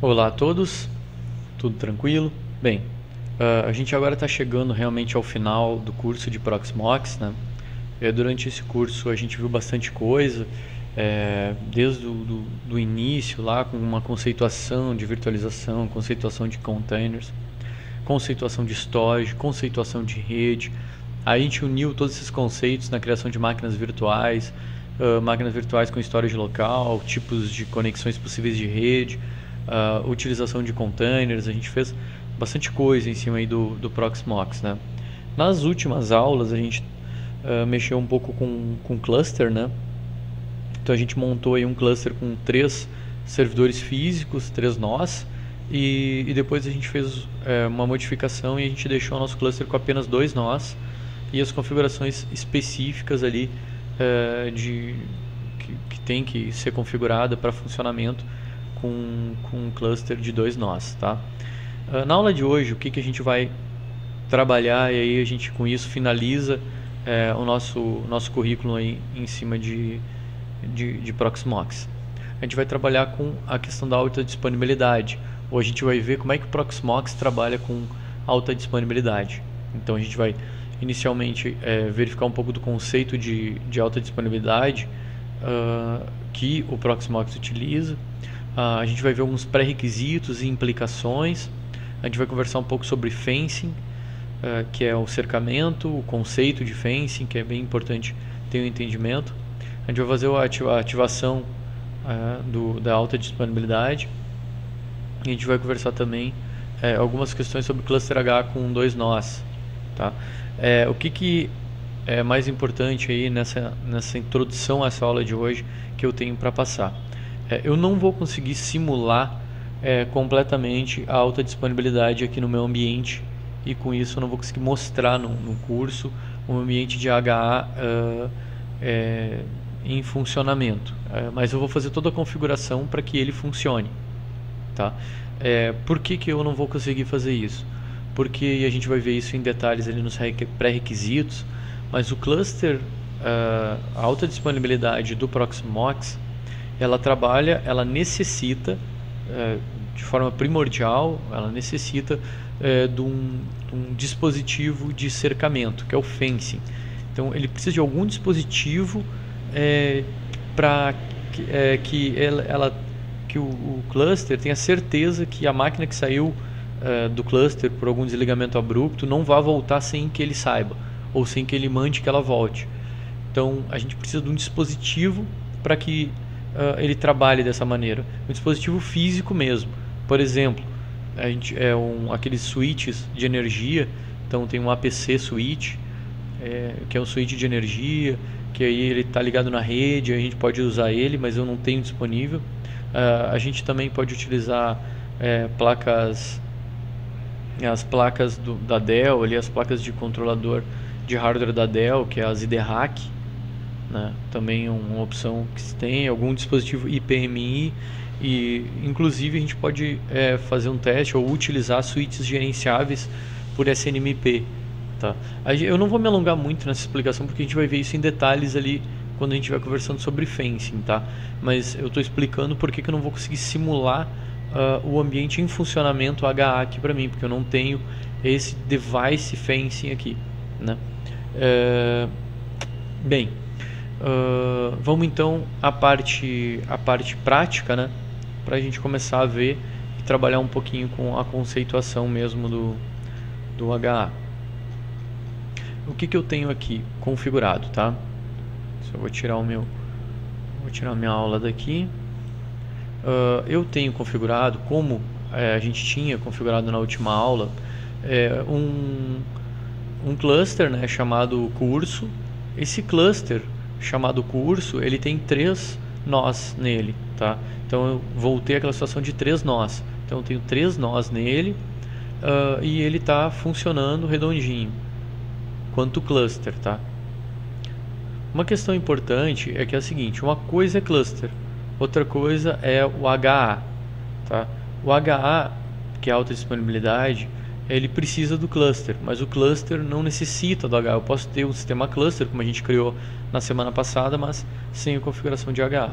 Olá a todos, tudo tranquilo? Bem, a gente agora está chegando realmente ao final do curso de Proxmox, né? Durante esse curso a gente viu bastante coisa, desde do início lá com uma conceituação de virtualização, conceituação de containers, conceituação de storage, conceituação de rede. Aí a gente uniu todos esses conceitos na criação de máquinas virtuais com storage local, tipos de conexões possíveis de rede, utilização de containers. A gente fez bastante coisa em cima aí do Proxmox, né? Nas últimas aulas a gente mexeu um pouco com cluster, né? Então a gente montou aí um cluster com 3 servidores físicos, 3 nós, e depois a gente fez uma modificação e a gente deixou o nosso cluster com apenas 2 nós e as configurações específicas ali que tem que ser configurada para funcionamento com um cluster de 2 nós, tá? Na aula de hoje, o que a gente vai trabalhar, e aí a gente com isso finaliza o nosso currículo aí em cima de Proxmox. A gente vai trabalhar com a questão da alta disponibilidade, ou a gente vai ver como é que o Proxmox trabalha com alta disponibilidade. Então a gente vai inicialmente verificar um pouco do conceito de alta disponibilidade que o Proxmox utiliza. A gente vai ver alguns pré-requisitos e implicações. A gente vai conversar um pouco sobre fencing, que é o cercamento, o conceito de fencing, que é bem importante ter um entendimento. A gente vai fazer a ativação da alta disponibilidade. E a gente vai conversar também algumas questões sobre cluster H com 2 nós. Tá? O que é mais importante aí nessa introdução a essa aula de hoje que eu tenho para passar? Eu não vou conseguir simular completamente a alta disponibilidade aqui no meu ambiente, e com isso eu não vou conseguir mostrar no curso um ambiente de HA em funcionamento, mas eu vou fazer toda a configuração para que ele funcione, tá? Por que eu não vou conseguir fazer isso? Porque a gente vai ver isso em detalhes ali nos pré-requisitos, mas o cluster, a alta disponibilidade do Proxmox, ela necessita, de forma primordial, ela necessita de um dispositivo de cercamento, que é o fencing. Então ele precisa de algum dispositivo para que o cluster tenha certeza que a máquina que saiu do cluster por algum desligamento abrupto não vai voltar sem que ele saiba, ou sem que ele mande que ela volte. Então a gente precisa de um dispositivo para que ele trabalhe dessa maneira, um dispositivo físico mesmo. Por exemplo, aqueles switches de energia. Então tem um APC switch, que é um switch de energia, que aí ele está ligado na rede, a gente pode usar ele, mas eu não tenho disponível. A gente também pode utilizar as placas da Dell, ali, as placas de controlador de hardware da Dell, que é as IDRAC, né? Também uma opção que se tem, algum dispositivo IPMI, e inclusive a gente pode fazer um teste ou utilizar switches gerenciáveis por SNMP, tá? Eu não vou me alongar muito nessa explicação, porque a gente vai ver isso em detalhes ali quando a gente vai conversando sobre fencing, tá? Mas eu estou explicando porque que eu não vou conseguir simular o ambiente em funcionamento HA aqui para mim, porque eu não tenho esse device fencing aqui, né? Bem, vamos então à parte prática, né? Para a gente começar a ver e trabalhar um pouquinho com a conceituação mesmo do HA. O que eu tenho aqui configurado, tá? Só vou tirar a minha aula daqui. Eu tenho configurado, como a gente tinha configurado na última aula, um cluster, né, chamado curso. Esse cluster chamado curso, ele tem 3 nós nele, tá? Então eu voltei àquela situação de 3 nós. Então eu tenho 3 nós nele, e ele está funcionando redondinho quanto cluster, tá? Uma questão importante é que é a seguinte: uma coisa é cluster, outra coisa é o HA, tá? O HA, que é alta disponibilidade, ele precisa do cluster, mas o cluster não necessita do HA. Eu posso ter um sistema cluster, como a gente criou na semana passada, mas sem a configuração de HA.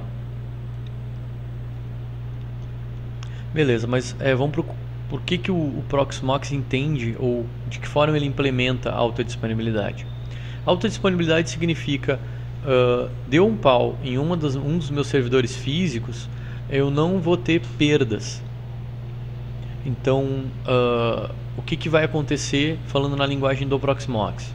Beleza, mas vamos por que o Proxmox entende ou de que forma ele implementa a alta disponibilidade? Alta disponibilidade significa deu um pau em um dos meus servidores físicos, eu não vou ter perdas. Então, o que vai acontecer falando na linguagem do Proxmox?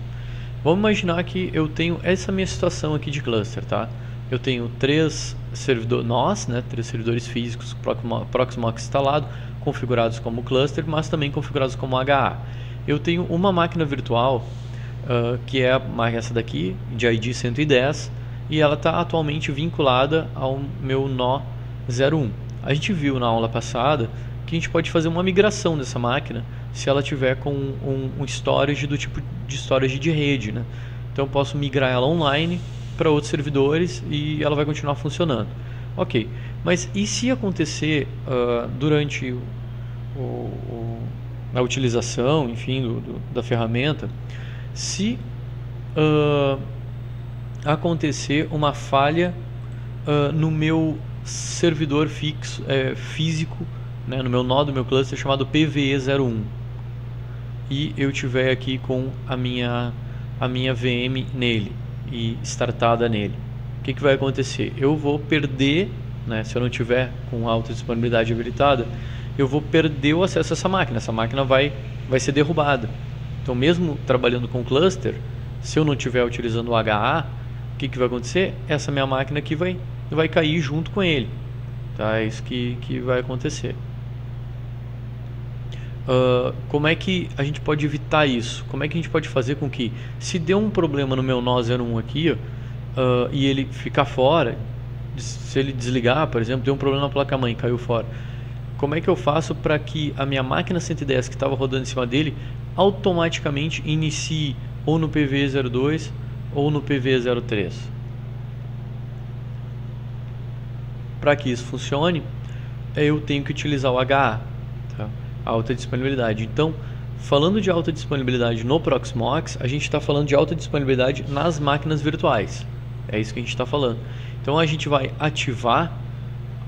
Vamos imaginar que eu tenho essa minha situação aqui de cluster, tá? Eu tenho três servidores físicos Proxmox instalado, configurados como cluster, mas também configurados como HA. Eu tenho uma máquina virtual, que é essa daqui, de ID 110, e ela está atualmente vinculada ao meu nó 01. A gente viu na aula passada que a gente pode fazer uma migração dessa máquina se ela tiver com um storage do tipo de storage de rede, né? Então eu posso migrar ela online para outros servidores e ela vai continuar funcionando. Ok, mas e se acontecer durante a utilização, enfim, da ferramenta, se acontecer uma falha no meu servidor físico, né, no meu nó do meu cluster chamado PVE01, e eu tiver aqui com a minha VM nele e startada nele, o que vai acontecer? Eu vou perder, né, se eu não tiver com alta disponibilidade habilitada, eu vou perder o acesso a essa máquina vai ser derrubada. Então, mesmo trabalhando com cluster, se eu não estiver utilizando o HA, o que vai acontecer? Essa minha máquina aqui vai cair junto com ele, tá? É isso que vai acontecer. Como é que a gente pode evitar isso? Como é que a gente pode fazer com que, se deu um problema no meu nó 01 aqui, e ele ficar fora, se ele desligar, por exemplo, deu um problema na placa-mãe, caiu fora, como é que eu faço para que a minha máquina 110 que estava rodando em cima dele automaticamente inicie ou no PV02 ou no PV03? Para que isso funcione, eu tenho que utilizar o HA, tá? Alta disponibilidade. Então, falando de alta disponibilidade no Proxmox, a gente está falando de alta disponibilidade nas máquinas virtuais. É isso que a gente está falando. Então, a gente vai ativar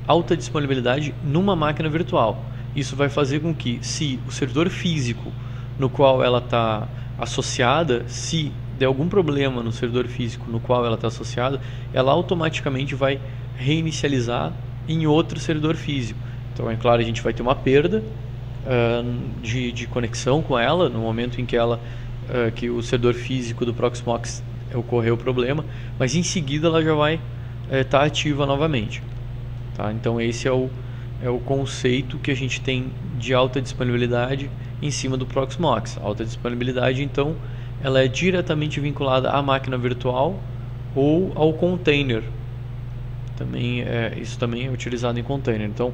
alta disponibilidade numa máquina virtual. Isso vai fazer com que, se o servidor físico no qual ela está associada, se der algum problema no servidor físico no qual ela está associada, ela automaticamente vai reinicializar em outro servidor físico. Então, é claro, a gente vai ter uma perda de conexão com ela no momento em que o servidor físico do Proxmox ocorreu o problema, mas em seguida ela já vai estar ativa novamente, tá? Então esse é o conceito que a gente tem de alta disponibilidade em cima do Proxmox. A alta disponibilidade, então, ela é diretamente vinculada à máquina virtual ou ao container. Isso também é utilizado em container. Então,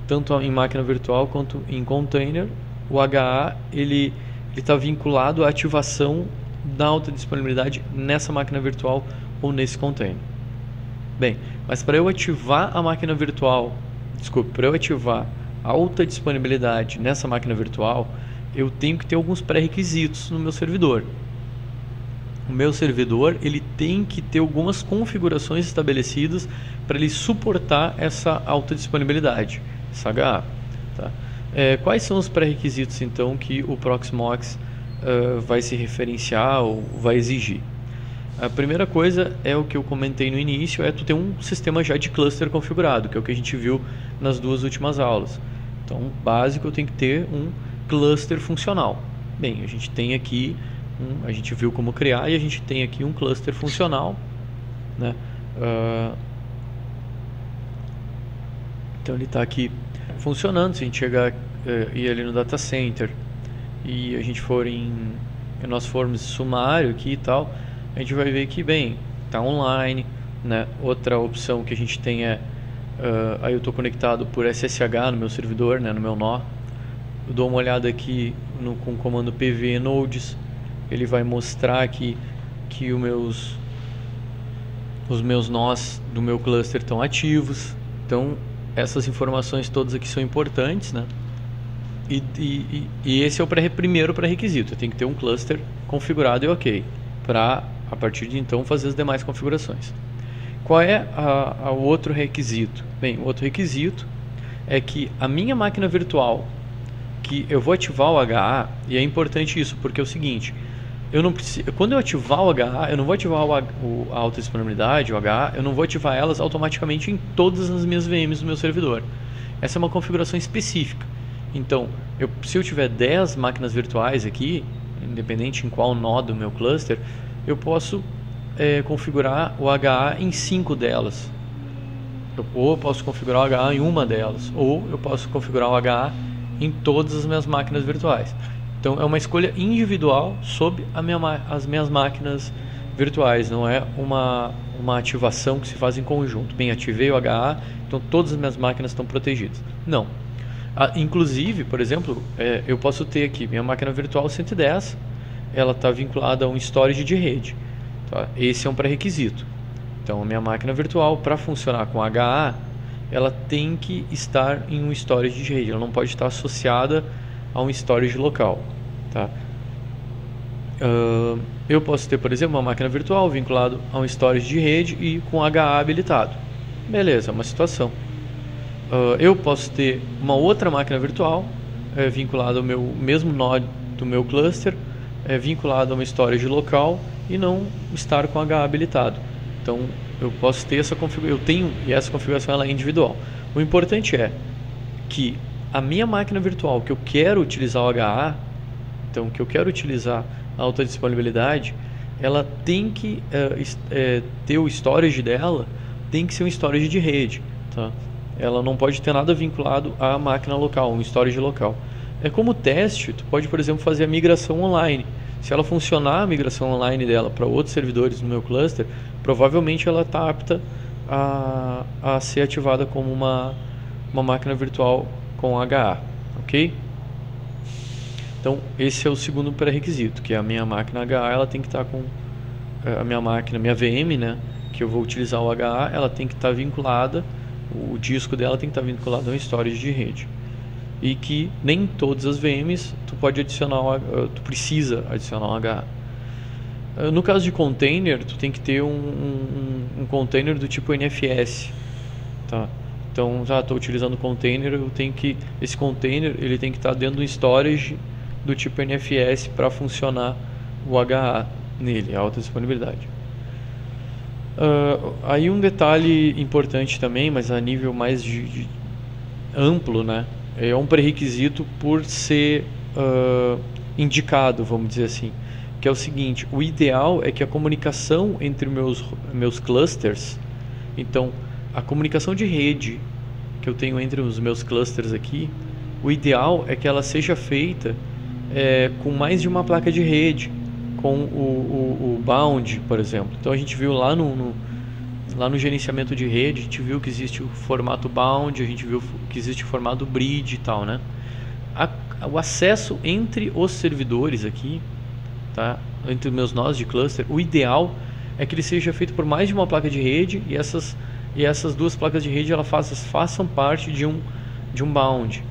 tanto em máquina virtual quanto em container, o HA ele está vinculado à ativação da alta disponibilidade nessa máquina virtual ou nesse container. Bem, mas para eu ativar a máquina virtual, para eu ativar a alta disponibilidade nessa máquina virtual, eu tenho que ter alguns pré-requisitos no meu servidor. O meu servidor ele tem que ter algumas configurações estabelecidas para ele suportar essa alta disponibilidade, essa HA, tá? Quais são os pré-requisitos então que o Proxmox vai se referenciar ou vai exigir? A primeira coisa é o que eu comentei no início, tu ter um sistema já de cluster configurado, que é o que a gente viu nas duas últimas aulas. Então, básico, eu tenho que ter um cluster funcional. Bem, a gente tem aqui, a gente viu como criar e a gente tem aqui um cluster funcional, né? Então ele está aqui funcionando. Se a gente chegar ir ali no data center e a gente for nós formos sumário aqui e tal, a gente vai ver que, bem, está online, né? Outra opção que a gente tem aí eu estou conectado por SSH no meu servidor, né? No meu nó. Eu dou uma olhada aqui com o comando pv nodes, ele vai mostrar que os meus nós do meu cluster estão ativos. Então essas informações todas aqui são importantes, né? E esse é o primeiro pré-requisito. Eu tenho que ter um cluster configurado e ok, para a partir de então fazer as demais configurações. Qual é o outro requisito? Bem, o outro requisito é que a minha máquina virtual, que eu vou ativar o HA, e é importante isso, porque é o seguinte, eu não preciso, quando eu ativar o HA, eu não vou ativar a alta disponibilidade, o HA, eu não vou ativar elas automaticamente em todas as minhas VMs do meu servidor. Essa é uma configuração específica. Então, se eu tiver 10 máquinas virtuais aqui, independente em qual nó do meu cluster, eu posso configurar o HA em 5 delas. Ou eu posso configurar o HA em uma delas, ou eu posso configurar o HA em todas as minhas máquinas virtuais. Então é uma escolha individual sobre as minhas máquinas virtuais, não é uma ativação que se faz em conjunto. Bem, ativei o HA, então todas as minhas máquinas estão protegidas. Não. Inclusive, por exemplo, eu posso ter aqui minha máquina virtual 110, ela está vinculada a um storage de rede. Tá? Esse é um pré-requisito. Então a minha máquina virtual, para funcionar com HA, ela tem que estar em um storage de rede, ela não pode estar associada a um storage local. Tá? Eu posso ter, por exemplo, uma máquina virtual vinculada a um storage de rede e com HA habilitado. Beleza, é uma situação. Eu posso ter uma outra máquina virtual vinculada ao mesmo nó do meu cluster, vinculada a uma storage local e não estar com HA habilitado. Então eu posso ter essa configuração, e essa configuração ela é individual. O importante é que a minha máquina virtual que eu quero utilizar o HA, então que eu quero utilizar a alta disponibilidade, ela tem que ter o storage dela, tem que ser um storage de rede, tá? Ela não pode ter nada vinculado à máquina local, um storage local. Como teste, tu pode, por exemplo, fazer a migração online. Se ela funcionar, a migração online dela para outros servidores no meu cluster, provavelmente ela está apta a ser ativada como uma máquina virtual com HA, ok? Então esse é o segundo pré-requisito, que a minha máquina HA ela tem que estar com minha VM, né, que eu vou utilizar o HA, ela tem que estar vinculada, o disco dela tem que estar vinculado a um storage de rede. E que nem todas as VMs tu precisa adicionar um HA. No caso de container, tu tem que ter um container do tipo NFS, tá? Então, estou utilizando container, esse container ele tem que estar dentro do storage do tipo NFS para funcionar o HA nele, a alta disponibilidade. Aí um detalhe importante também, mas a nível mais amplo, né? É um pré-requisito por ser indicado, vamos dizer assim, que é o seguinte: o ideal é que a comunicação entre meus clusters, então a comunicação de rede que eu tenho entre os meus clusters aqui, o ideal é que ela seja feita com mais de uma placa de rede, com o bound, por exemplo. Então a gente viu lá no gerenciamento de rede, a gente viu que existe o formato bound, a gente viu que existe o formato bridge e tal, né? O acesso entre os servidores aqui, tá? Entre os meus nós de cluster, o ideal é que ele seja feito por mais de uma placa de rede e essas duas placas de rede elas façam parte de um bound,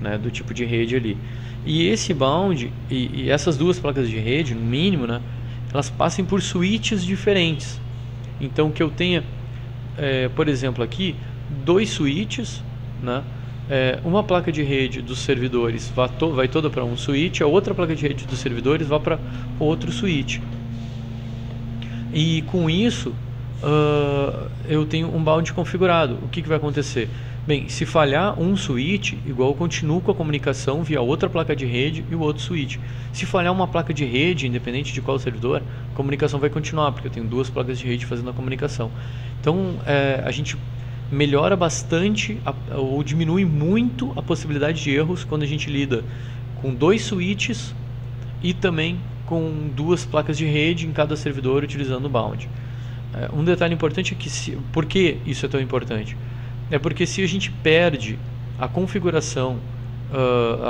né? Do tipo de rede ali. E esse bound e essas duas placas de rede, no mínimo, né? Elas passem por switches diferentes. Então que eu tenha, por exemplo, aqui 2 switches, né? Uma placa de rede dos servidores vai toda para um switch, a outra placa de rede dos servidores vai para outro switch. E com isso eu tenho um bound configurado. O que vai acontecer? Bem, se falhar um switch, igual eu continuo com a comunicação via outra placa de rede e o outro switch. Se falhar uma placa de rede, independente de qual servidor, a comunicação vai continuar, porque eu tenho 2 placas de rede fazendo a comunicação. Então, a gente melhora bastante ou diminui muito a possibilidade de erros quando a gente lida com 2 switches e também com 2 placas de rede em cada servidor utilizando o bound. Um detalhe importante é que por que isso é tão importante? É porque se a gente perde a configuração,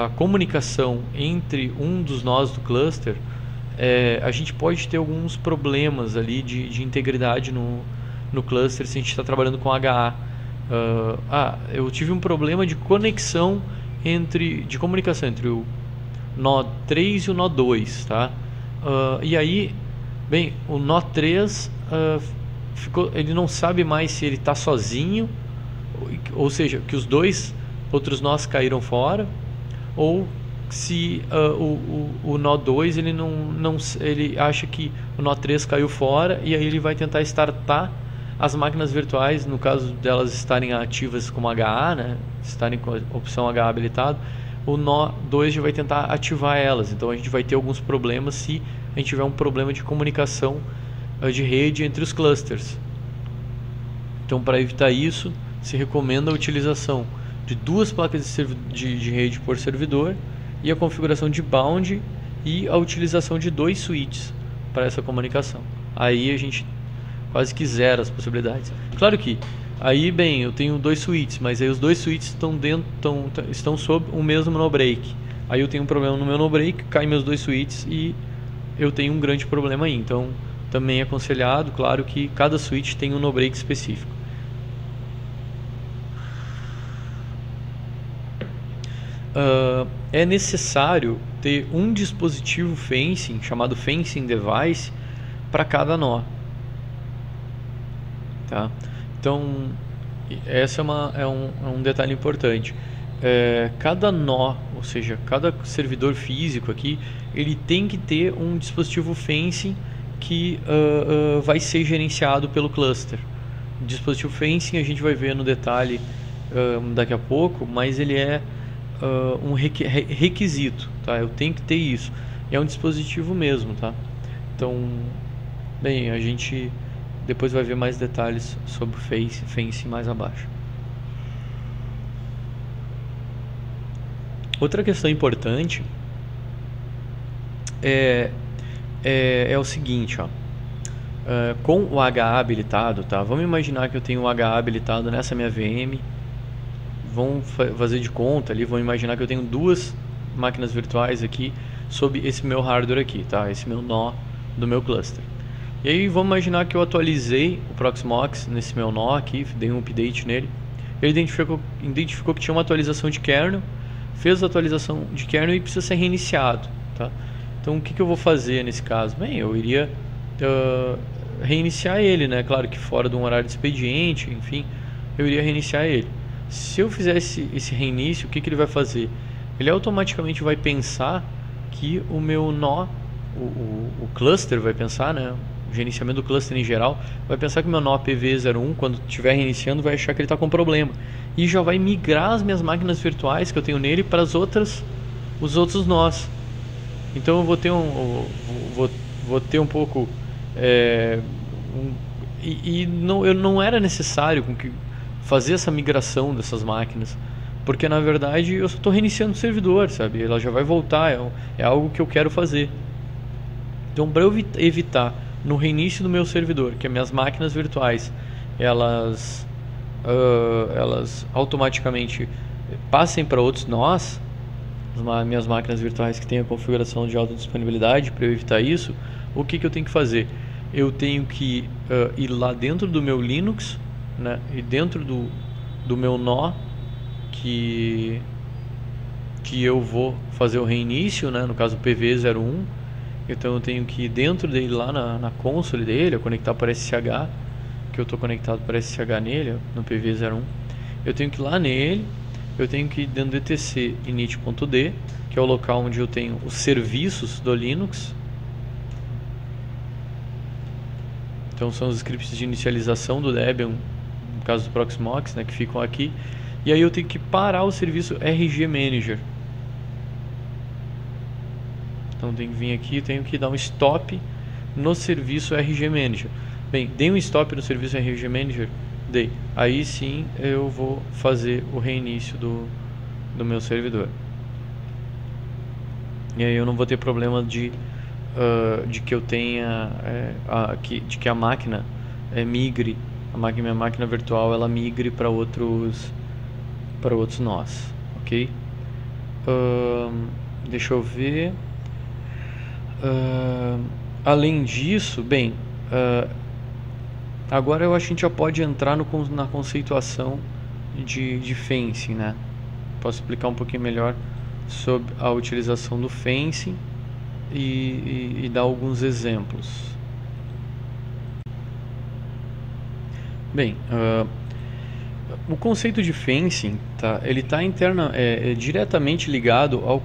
a comunicação entre um dos nós do cluster, a gente pode ter alguns problemas ali de integridade no cluster se a gente está trabalhando com HA. Eu tive um problema de conexão de comunicação entre o nó 3 e o nó 2, tá? E aí, bem, o nó 3 ele não sabe mais se ele está sozinho ou seja, que os dois outros nós caíram fora, ou se o nó 2 ele ele acha que o nó 3 caiu fora, e aí ele vai tentar startar as máquinas virtuais, no caso delas estarem ativas como HA, né, estarem com a opção HA habilitado, o nó 2 já vai tentar ativar elas. Então a gente vai ter alguns problemas se a gente tiver um problema de comunicação de rede entre os clusters. Então, para evitar isso, se recomenda a utilização de 2 placas de rede por servidor, e a configuração de bound, e a utilização de 2 switches para essa comunicação. Aí a gente quase que zera as possibilidades. Claro que aí, bem, eu tenho 2 switches, mas aí os 2 switches estão sob o mesmo no break. Aí eu tenho um problema no meu no break, cai meus 2 switches e eu tenho um grande problema aí. Então também é aconselhado, claro, que cada switch tem um no break específico. É necessário ter um dispositivo fencing, chamado fencing device, para cada nó, tá? Então, essa é um detalhe importante. Cada nó, ou seja, cada servidor físico aqui, ele tem que ter um dispositivo fencing que vai ser gerenciado pelo cluster. O dispositivo fencing a gente vai ver no detalhe daqui a pouco, mas ele é um requisito, tá? Eu tenho que ter isso. É um dispositivo mesmo, tá? Então, bem, a gente depois vai ver mais detalhes sobre fencing mais abaixo. Outra questão importante é o seguinte, ó. Com o HA habilitado, tá? Vamos imaginar que eu tenho o HA habilitado nessa minha VM. Vamos fazer de conta ali, vamos imaginar que eu tenho 2 máquinas virtuais aqui sob esse meu hardware aqui, tá? Esse meu nó do meu cluster. E aí vamos imaginar que eu atualizei o Proxmox nesse meu nó aqui, dei um update nele. Ele identificou que tinha uma atualização de kernel, fez a atualização de kernel e precisa ser reiniciado, tá? Então o que eu vou fazer nesse caso? Bem, eu iria reiniciar ele, né? Claro que fora de um horário de expediente, enfim, eu iria reiniciar ele. Se eu fizer esse reinício, o que ele vai fazer? Ele automaticamente vai pensar que o meu nó, o cluster vai pensar, né? O gerenciamento do cluster em geral, vai pensar que o meu nó PV01, quando estiver reiniciando, vai achar que ele está com problema. E já vai migrar as minhas máquinas virtuais que eu tenho nele para os outros nós. Então eu vou ter um pouco... não era necessário fazer essa migração dessas máquinas, porque na verdade eu só estou reiniciando o servidor, sabe? Ela já vai voltar, é algo que eu quero fazer. Então, para eu evitar no reinício do meu servidor que as minhas máquinas virtuais elas automaticamente passem para outros nós, as minhas máquinas virtuais que têm a configuração de alta disponibilidade, para eu evitar isso, o que eu tenho que fazer? Eu tenho que ir lá dentro do meu Linux, né, e dentro do meu nó que eu vou fazer o reinício, né, no caso PV01. Então eu tenho que ir dentro dele lá na console dele, eu conectar para SSH, que eu estou conectado para SSH nele, no PV01. Eu tenho que ir lá nele, eu tenho que ir dentro do etc init.d, que é o local onde eu tenho os serviços do Linux. Então são os scripts de inicialização do Debian, no caso do Proxmox, né, que ficam aqui. E aí eu tenho que parar o serviço RG Manager. Então tenho que vir aqui, tenho que dar um stop no serviço RG Manager. Bem, dei um stop no serviço RG Manager, dei. Aí sim eu vou fazer o reinício do meu servidor. E aí eu não vou ter problema de que eu tenha de que a máquina migre, minha máquina virtual ela migre para outros nós, ok? Deixa eu ver. Além disso, bem, agora eu acho que a gente já pode entrar na conceituação de fencing, né? Posso explicar um pouquinho melhor sobre a utilização do fencing e dar alguns exemplos. Bem, O conceito de fencing, tá? Ele está diretamente ligado a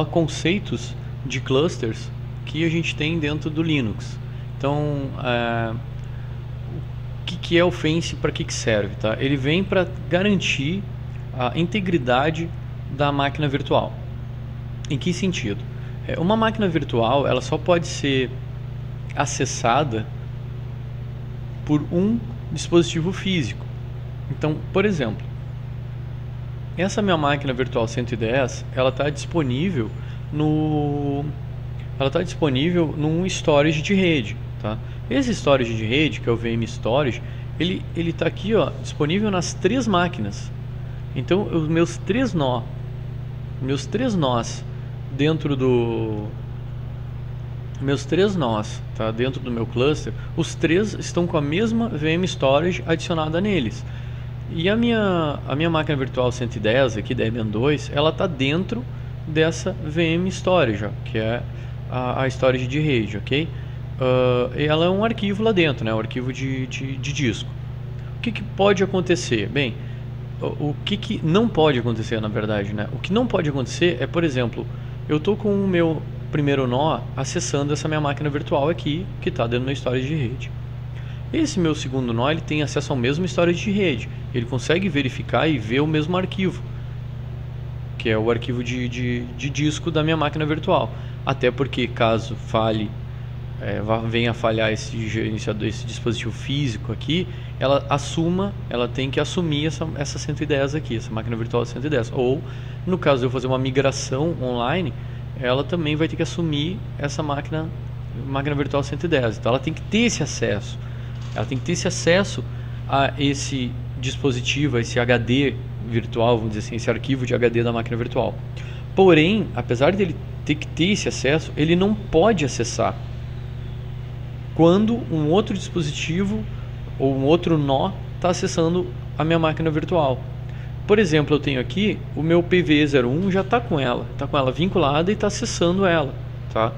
conceitos de clusters que a gente tem dentro do Linux. Então, o que é o fencing, para que serve? Tá? Ele vem para garantir a integridade da máquina virtual. Em que sentido? Uma máquina virtual ela só pode ser acessada por um dispositivo físico. Então, por exemplo, essa minha máquina virtual 110, ela está disponível num storage de rede, tá? Esse storage de rede, que é o VM Storage, ele está aqui, ó, disponível nas 3 máquinas. Então, os meus três nós tá, dentro do meu cluster, os 3 estão com a mesma VM Storage adicionada neles. E a minha máquina virtual 110 aqui, Debian 2, ela está dentro dessa VM Storage, ó, que é a storage de rede, ok? E ela é um arquivo lá dentro, né? Um arquivo de disco. O que pode acontecer? Bem, o que não pode acontecer, na verdade, né? O que não pode acontecer é, por exemplo, eu estou com o meu primeiro nó acessando essa minha máquina virtual aqui, que está dentro do meu storage de rede. Esse meu segundo nó, ele tem acesso ao mesmo storage de rede. Ele consegue verificar e ver o mesmo arquivo, que é o arquivo de disco da minha máquina virtual. Até porque, caso falhe, venha a falhar esse dispositivo físico aqui, ela tem que assumir essa 110 aqui, essa máquina virtual 110. Ou, no caso de eu fazer uma migração online, ela também vai ter que assumir essa máquina virtual 110. Então ela tem que ter esse acesso. Ela tem que ter esse acesso a esse dispositivo, a esse HD virtual, vamos dizer assim, esse arquivo de HD da máquina virtual. Porém, apesar dele ter que ter esse acesso, ele não pode acessar quando um outro dispositivo ou um outro nó está acessando a minha máquina virtual. Por exemplo, eu tenho aqui o meu PV01 já está com ela vinculada e está acessando ela, tá?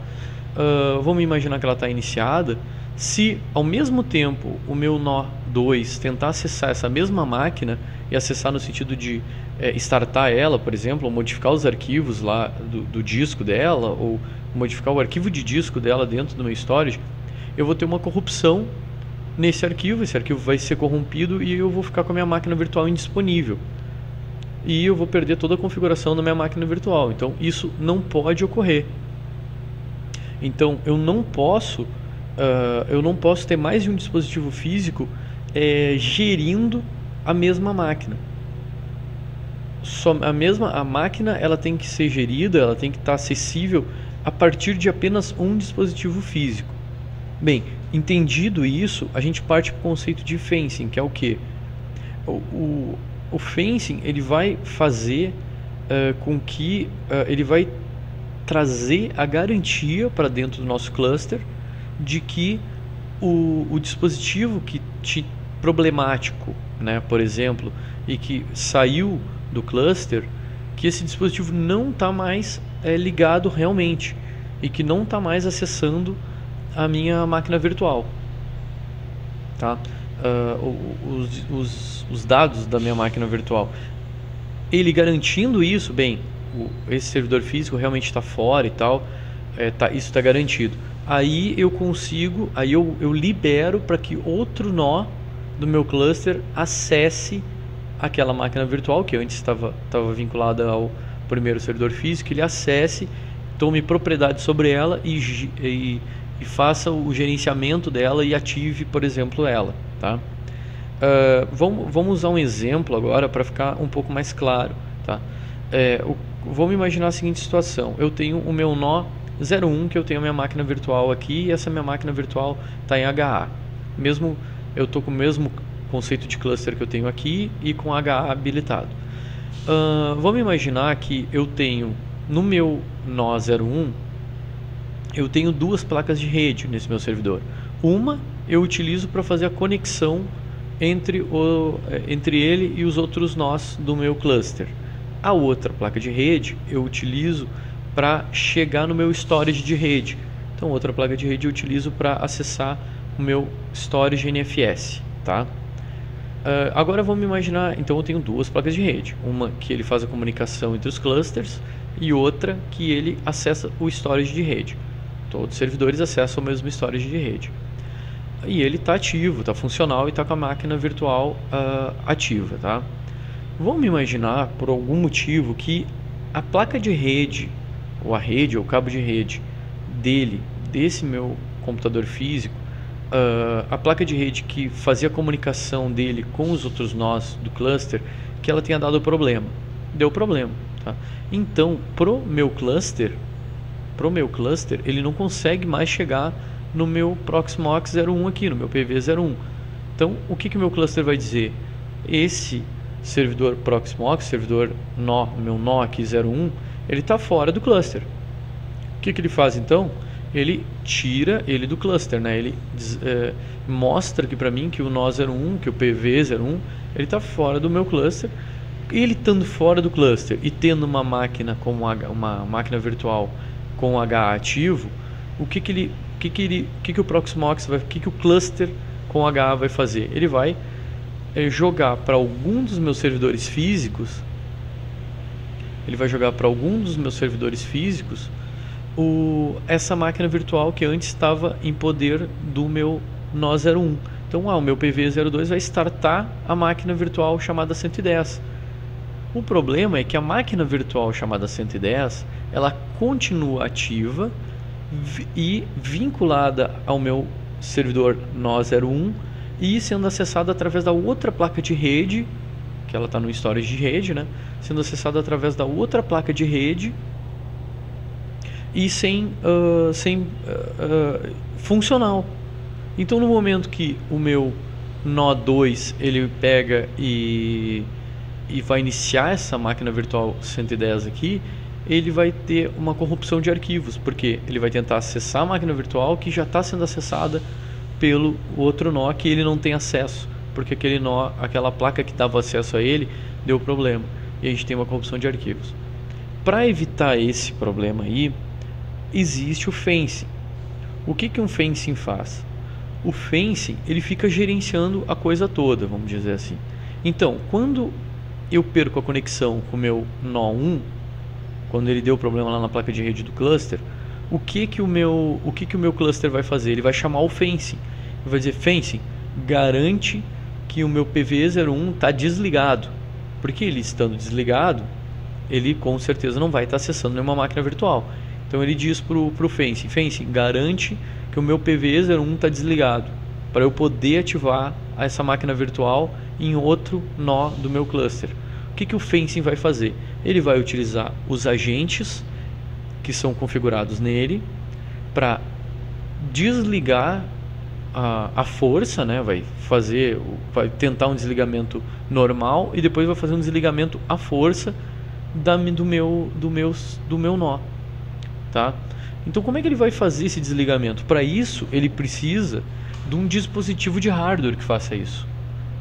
Vamos imaginar que ela está iniciada. Se ao mesmo tempo o meu nó 2 tentar acessar essa mesma máquina, e acessar no sentido de startar ela, por exemplo, ou modificar os arquivos lá do disco dela, ou modificar o arquivo de disco dela dentro do meu storage, eu vou ter uma corrupção nesse arquivo. Esse arquivo vai ser corrompido e eu vou ficar com a minha máquina virtual indisponível. E eu vou perder toda a configuração da minha máquina virtual. Então isso não pode ocorrer. Então eu não posso ter mais de um dispositivo físico gerindo a mesma máquina. A máquina ela tem que ser gerida, ela tem que estar acessível a partir de apenas um dispositivo físico. Bem, entendido isso, a gente parte para o conceito de fencing, que é o quê? O fencing ele vai fazer com que ele vai trazer a garantia para dentro do nosso cluster de que o dispositivo problemático, né, por exemplo, e que saiu do cluster, que esse dispositivo não está mais ligado realmente e que não está mais acessando a minha máquina virtual, tá? Os dados da minha máquina virtual. Ele garantindo isso, bem, esse servidor físico realmente está fora e tal, isso está garantido. Aí eu consigo, eu libero para que outro nó do meu cluster acesse aquela máquina virtual que antes estava vinculada ao primeiro servidor físico. Ele acesse, tome propriedade sobre ela e faça o gerenciamento dela e ative, por exemplo, ela, tá? Vamos usar um exemplo agora para ficar um pouco mais claro, tá? Vamos imaginar a seguinte situação: eu tenho o meu nó 01, que eu tenho a minha máquina virtual aqui, e essa minha máquina virtual está em HA. Eu estou com o mesmo conceito de cluster que eu tenho aqui e com HA habilitado. Vamos imaginar que eu tenho no meu nó 01, eu tenho 2 placas de rede nesse meu servidor. Uma eu utilizo para fazer a conexão entre ele e os outros nós do meu cluster. A outra placa de rede eu utilizo para chegar no meu storage de rede. Então outra placa de rede eu utilizo para acessar o meu storage NFS, tá? Agora vamos imaginar, então eu tenho duas placas de rede, uma que ele faz a comunicação entre os clusters e outra que ele acessa o storage de rede. Todos os servidores acessam o mesmo storage de rede. E ele está ativo, está funcional e está com a máquina virtual ativa, tá? Vamos imaginar, por algum motivo, que a placa de rede, ou a rede, ou o cabo de rede desse meu computador físico, a placa de rede que fazia a comunicação dele com os outros nós do cluster, que ela tenha dado problema. Deu problema, tá? Então, pro meu cluster, ele não consegue mais chegar no meu Proxmox 01 aqui, no meu PV01. Então, o que o meu cluster vai dizer? Esse servidor Proxmox, servidor meu nó aqui 01, ele está fora do cluster. O que ele faz então? Ele tira ele do cluster, né? Ele mostra aqui para mim que o nó 01, que o PV01, ele está fora do meu cluster. Ele estando fora do cluster e tendo uma máquina como uma máquina virtual com H ativo, o que o Proxmox vai, o que o cluster com H vai fazer? Ele vai jogar para algum dos meus servidores físicos. Essa máquina virtual que antes estava em poder do meu nó 01. Então, o meu PV02 vai startar a máquina virtual chamada 110. O problema é que a máquina virtual chamada 110, ela continua ativa e vinculada ao meu servidor nó 01 e sendo acessada através da outra placa de rede, que ela está no storage de rede, né? Sendo acessada através da outra placa de rede e sem funcional. Então, no momento que o meu nó 2 ele pega e vai iniciar essa máquina virtual 110 aqui, ele vai ter uma corrupção de arquivos, porque ele vai tentar acessar a máquina virtual que já está sendo acessada pelo outro nó que ele não tem acesso, porque aquela placa que dava acesso a ele deu problema, e a gente tem uma corrupção de arquivos. Para evitar esse problema aí, existe o fencing. O que um fencing faz? O fencing, ele fica gerenciando a coisa toda, vamos dizer assim. Então, quando eu perco a conexão com o meu nó 1, quando ele deu problema lá na placa de rede do cluster, o que o meu cluster vai fazer? Ele vai chamar o fencing. Ele vai dizer: fencing, garante que o meu PV01 está desligado. Porque ele estando desligado, ele com certeza não vai estar acessando nenhuma máquina virtual. Então ele diz para o fencing: fencing, garante que o meu PV01 está desligado, para eu poder ativar essa máquina virtual em outro nó do meu cluster. O que o fencing vai fazer? Ele vai utilizar os agentes que são configurados nele para desligar a força, né? Vai tentar um desligamento normal e depois vai fazer um desligamento à força do meu nó, tá? Então, como é que ele vai fazer esse desligamento? Para isso, ele precisa de um dispositivo de hardware que faça isso.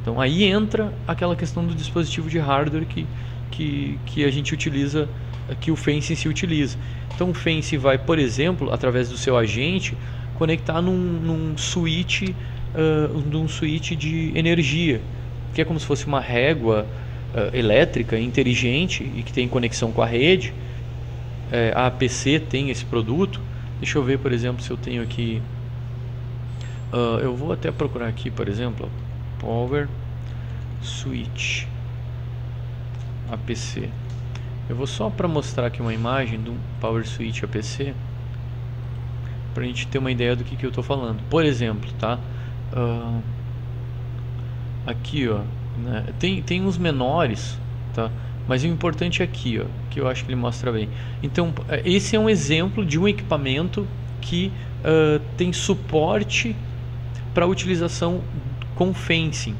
Então, aí entra aquela questão do dispositivo de hardware que a gente utiliza, que o fencing se utiliza. Então, o fencing vai, por exemplo, através do seu agente, conectar num switch de energia, que é como se fosse uma régua elétrica inteligente e que tem conexão com a rede. A APC tem esse produto. Deixa eu ver, por exemplo, se eu tenho aqui. Eu vou até procurar aqui, por exemplo, Power Switch APC. Eu vou só para mostrar aqui uma imagem do Power Switch APC, para a gente ter uma ideia do que eu estou falando. Por exemplo, tá? Aqui, ó, né? Tem uns menores, tá? Mas o importante é aqui, ó, que eu acho que ele mostra bem. Então, esse é um exemplo de um equipamento que tem suporte para utilização com fencing,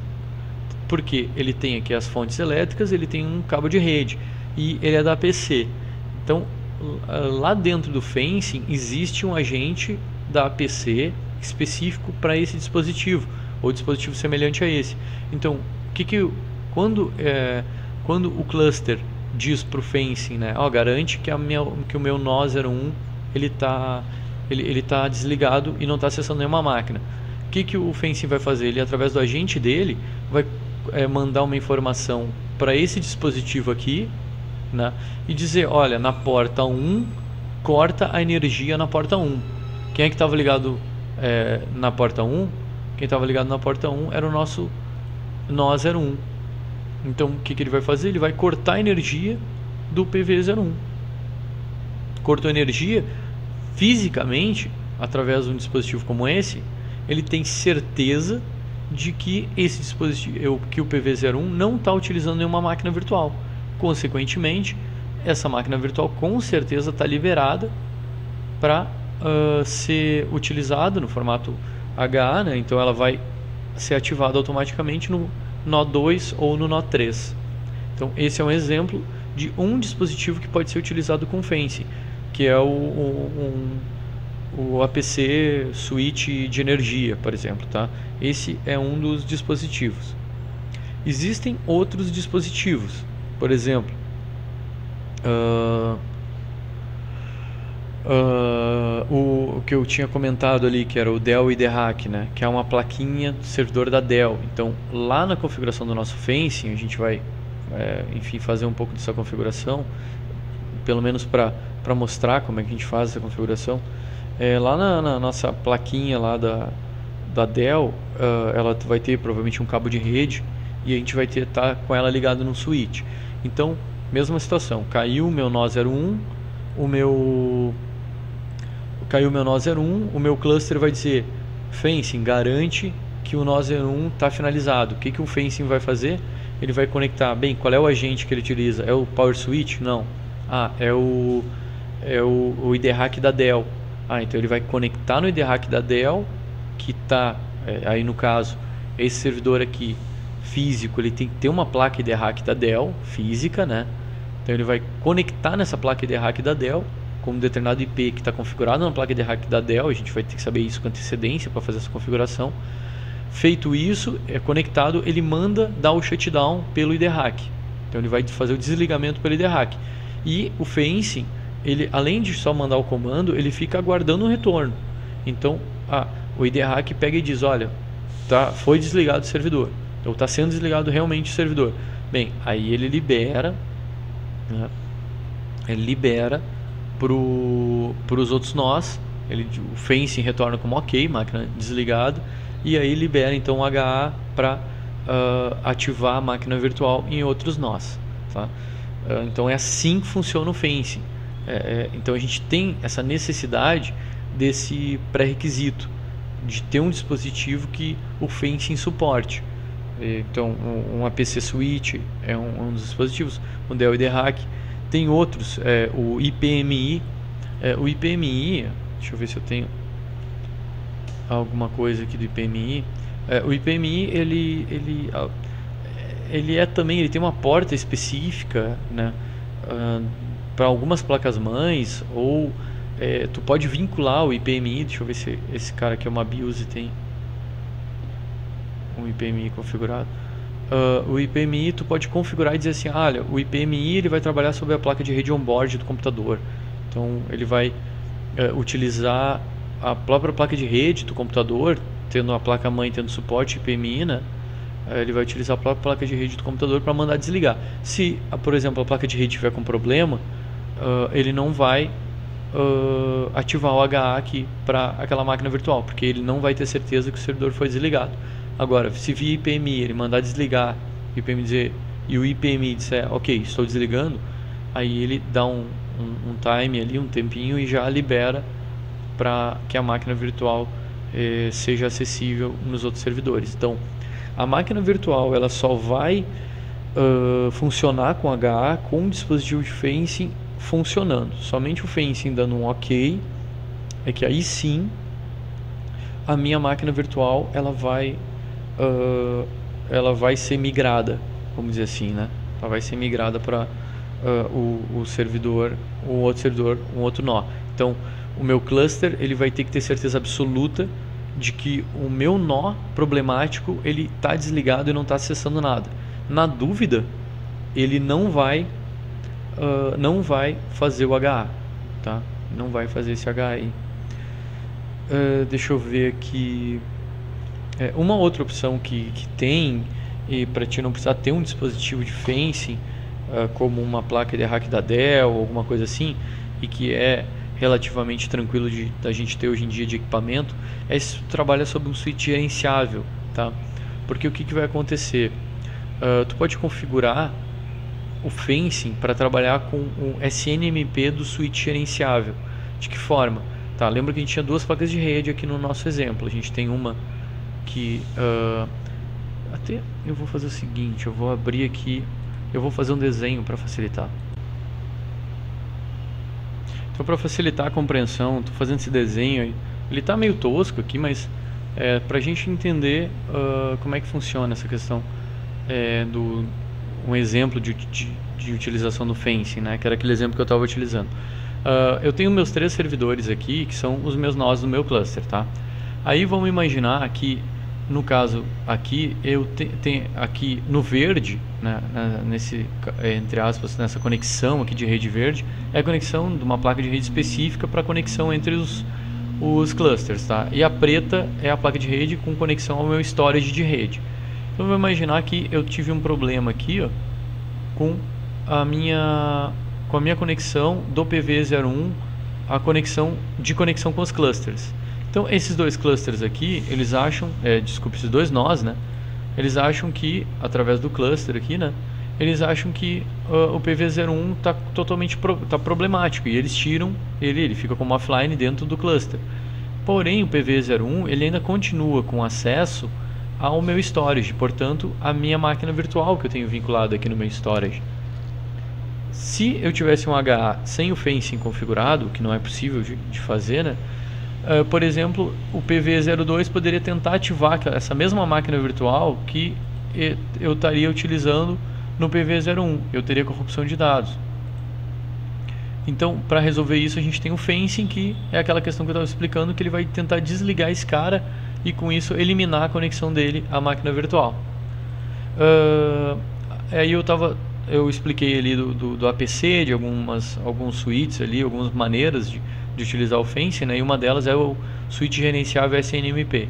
porque ele tem aqui as fontes elétricas, ele tem um cabo de rede e ele é da APC. Então, lá dentro do fencing existe um agente da APC específico para esse dispositivo, ou dispositivo semelhante a esse. Então, quando o cluster diz para o fencing, né, garante que o meu nó 01 ele tá desligado e não está acessando nenhuma máquina. O que o fencing vai fazer? Ele, através do agente dele, vai mandar uma informação para esse dispositivo aqui, né, e dizer, olha, na porta 1, corta a energia na porta 1. Quem é que estava ligado na porta 1? Quem estava ligado na porta 1 era o nosso nó 01. Então, o que ele vai fazer? Ele vai cortar a energia do PV01. Cortou energia, fisicamente, através de um dispositivo como esse, ele tem certeza de que esse dispositivo, que o PV01 não está utilizando nenhuma máquina virtual. Consequentemente, essa máquina virtual com certeza está liberada para ser utilizada no formato HA, né? Então ela vai ser ativada automaticamente no nó 2 ou no nó 3. Então esse é um exemplo de um dispositivo que pode ser utilizado com Fence, que é o APC switch de energia, por exemplo, tá? Esse é um dos dispositivos. Existem outros dispositivos, por exemplo, o que eu tinha comentado ali, que era o Dell IDHack, né? Que é uma plaquinha do servidor da Dell. Então, lá na configuração do nosso Fencing, a gente vai, enfim, fazer um pouco dessa configuração, pelo menos para mostrar como é que a gente faz essa configuração. Lá na nossa plaquinha lá da Dell, ela vai ter provavelmente um cabo de rede e a gente vai estar com ela ligada no switch. Então, mesma situação, caiu o meu nó 01, o meu nó 01, o meu cluster vai dizer, Fencing, garante que o nó 01 está finalizado. O que o Fencing vai fazer? Ele vai conectar, bem, qual é o agente que ele utiliza? É o Power Switch? Não. É o IDHack da Dell. Então ele vai conectar no IDHack da Dell, que está, aí no caso, esse servidor aqui, físico, ele tem que ter uma placa IDHack da Dell, física, né? Então ele vai conectar nessa placa IDHack da Dell, com um determinado IP que está configurado na placa IDHack da Dell, a gente vai ter que saber isso com antecedência para fazer essa configuração. Feito isso, conectado, ele manda dar o shutdown pelo IDHack. Então ele vai fazer o desligamento pelo IDHack. E o Fencing, ele, além de só mandar o comando, ele fica aguardando um retorno. Então o IDHack pega e diz, olha, foi desligado o servidor, ou está sendo desligado realmente o servidor. Bem, aí ele libera, né? Ele libera para os outros nós, o Fencing retorna como ok, máquina desligada, e aí libera então o HA para ativar a máquina virtual em outros nós, tá? Então é assim que funciona o Fencing. Então a gente tem essa necessidade desse pré-requisito de ter um dispositivo que o Fencing suporte. Então um APC Switch é um dos dispositivos, o Dell IDHack. Tem outros, o IPMI. O IPMI, deixa eu ver se eu tenho alguma coisa aqui do IPMI. O IPMI ele tem uma porta específica, né, para algumas placas-mães, ou tu pode vincular o IPMI. Deixa eu ver se esse cara aqui é uma BIOS e tem um IPMI configurado. O IPMI tu pode configurar e dizer assim, olha, o IPMI ele vai trabalhar sobre a placa de rede on-board do computador. Então ele vai utilizar a própria placa de rede do computador, tendo a placa-mãe tendo suporte IPMI, né? Ele vai utilizar a própria placa de rede do computador para mandar desligar. Se, por exemplo, a placa de rede tiver com problema, ele não vai ativar o HA aqui para aquela máquina virtual, porque ele não vai ter certeza que o servidor foi desligado. Agora, se via IPMI ele mandar desligar e o IPMI disser, ok, estou desligando, aí ele dá um time ali, um tempinho, e já libera para que a máquina virtual seja acessível nos outros servidores. Então, a máquina virtual ela só vai funcionar com HA com o dispositivo de Fencing funcionando. Somente o Fencing dando um ok, é que aí sim a minha máquina virtual ela vai ser migrada, vamos dizer assim, né? Ela vai ser migrada para o servidor, um outro nó. Então, o meu cluster ele vai ter que ter certeza absoluta de que o meu nó problemático ele está desligado e não está acessando nada. Na dúvida, ele não vai fazer o HA, tá? Não vai fazer esse HA aí. Deixa eu ver aqui. Uma outra opção que tem e para ti não precisar ter um dispositivo de fencing, como uma placa de hack da Dell ou alguma coisa assim, e que é relativamente tranquilo da gente ter hoje em dia de equipamento, é se tu trabalha sobre um switch gerenciável, tá? Porque o que vai acontecer? Tu pode configurar o fencing para trabalhar com o SNMP do switch gerenciável. De que forma? Tá, lembra que a gente tinha duas placas de rede aqui no nosso exemplo. A gente tem uma que até eu vou fazer o seguinte, eu vou abrir aqui, eu vou fazer um desenho para facilitar. Então, para facilitar a compreensão, estou fazendo esse desenho aí. Ele está meio tosco aqui, mas para a gente entender como é que funciona essa questão um exemplo de utilização do fencing, né? Que era aquele exemplo que eu estava utilizando. Eu tenho meus 3 servidores aqui, que são os meus nós do meu cluster, tá? Aí vamos imaginar que, no caso aqui, eu tenho aqui no verde, né, entre aspas, nessa conexão aqui de rede verde, é a conexão de uma placa de rede específica para conexão entre os clusters, tá? E a preta é a placa de rede com conexão ao meu storage de rede. Então vamos imaginar que eu tive um problema aqui, ó, com a minha conexão do PV01, a conexão com os clusters. Então esses 2 clusters aqui, eles acham, desculpe, esses 2 nós, né? Eles acham que, através do cluster aqui, né? Eles acham que o PV01 está totalmente problemático e eles tiram ele fica como offline dentro do cluster. Porém, o PV01 ele ainda continua com acesso ao meu storage, portanto, a minha máquina virtual que eu tenho vinculado aqui no meu storage. Se eu tivesse um HA sem o fencing configurado, o que não é possível de fazer, né? Por exemplo, o PV02 poderia tentar ativar essa mesma máquina virtual que eu estaria utilizando no PV01. Eu teria corrupção de dados. Então, para resolver isso, a gente tem o fencing, que é aquela questão que eu estava explicando, que ele vai tentar desligar esse cara e com isso eliminar a conexão dele à máquina virtual. Aí eu expliquei ali do APC, de alguns switches ali, algumas maneiras de utilizar o fencing, né? E uma delas é o switch gerenciável SNMP.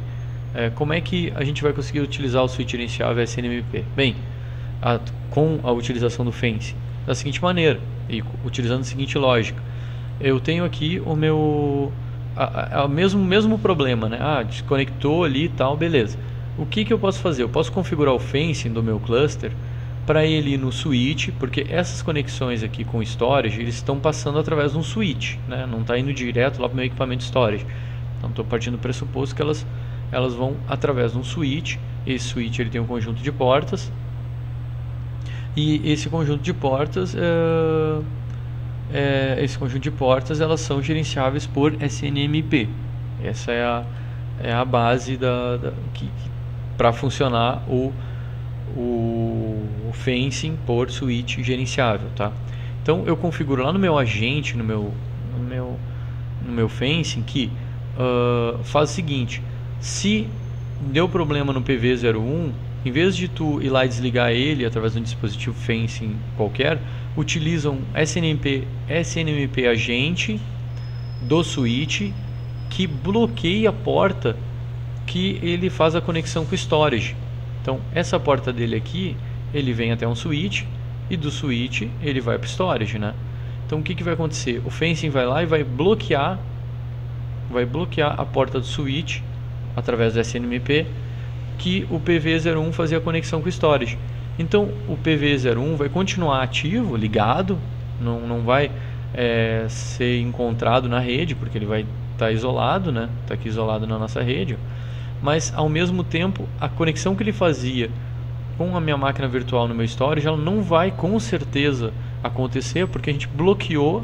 Como é que a gente vai conseguir utilizar o switch gerenciável SNMP? Bem, com a utilização do fencing, da seguinte maneira, e utilizando a seguinte lógica. Eu tenho aqui o meu mesmo problema, né? Desconectou ali e tal, beleza. O que eu posso fazer? Eu posso configurar o fencing do meu cluster para ele ir no switch, porque essas conexões aqui com o storage, eles estão passando através de um switch, né? Não está indo direto lá para o meu equipamento storage. Então estou partindo do pressuposto que elas vão através de um switch. Esse switch ele tem um conjunto de portas, e esse conjunto de portas elas são gerenciáveis por SNMP. Essa é a base para funcionar o fencing por switch gerenciável, tá? Então eu configuro lá no meu agente, no meu fencing, que faz o seguinte: se deu problema no PV01, em vez de tu ir lá e desligar ele através de um dispositivo fencing qualquer, utilizam SNMP agente do switch que bloqueia a porta que ele faz a conexão com o storage. Então essa porta dele aqui, ele vem até um switch, e do switch ele vai para o storage, né? Então o que vai acontecer? O fencing vai lá e vai bloquear a porta do switch através do SNMP que o PV01 fazia a conexão com o storage. Então o PV01 vai continuar ativo, ligado, não vai ser encontrado na rede, porque ele vai estar isolado, né? Está aqui isolado na nossa rede. Mas ao mesmo tempo, a conexão que ele fazia com a minha máquina virtual no meu storage, ela não vai com certeza acontecer, porque a gente bloqueou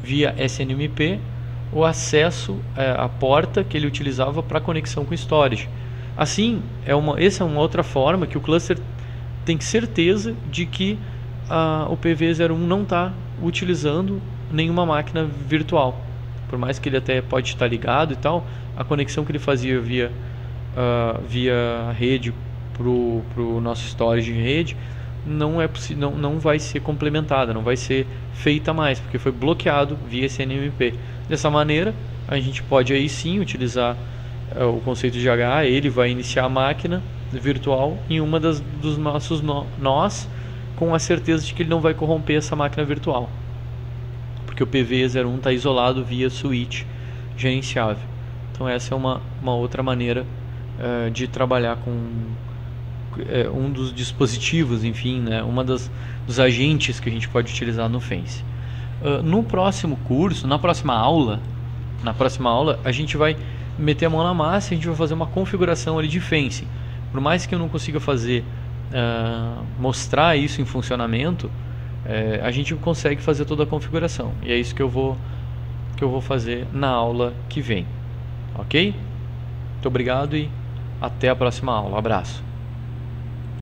via SNMP o acesso à porta que ele utilizava para conexão com o storage. Assim, essa é uma outra forma que o cluster tem certeza de que o PV01 não está utilizando nenhuma máquina virtual. Por mais que ele até pode estar ligado e tal, a conexão que ele fazia via rede para o nosso storage de rede não vai ser complementada, não vai ser feita mais, porque foi bloqueado via SNMP. Dessa maneira, a gente pode aí sim utilizar o conceito de HA. Ele vai iniciar a máquina virtual em uma dos nossos nós, com a certeza de que ele não vai corromper essa máquina virtual, porque o PV01 está isolado via switch gerenciável. Então essa é uma outra maneira de trabalhar com um dos dispositivos, enfim, né, dos agentes que a gente pode utilizar no Fence. No próximo curso, na próxima aula, a gente vai meter a mão na massa e a gente vai fazer uma configuração ali de Fence. Por mais que eu não consiga mostrar isso em funcionamento, a gente consegue fazer toda a configuração. E é isso que eu vou fazer na aula que vem. Ok? Muito obrigado e até a próxima aula. Um abraço.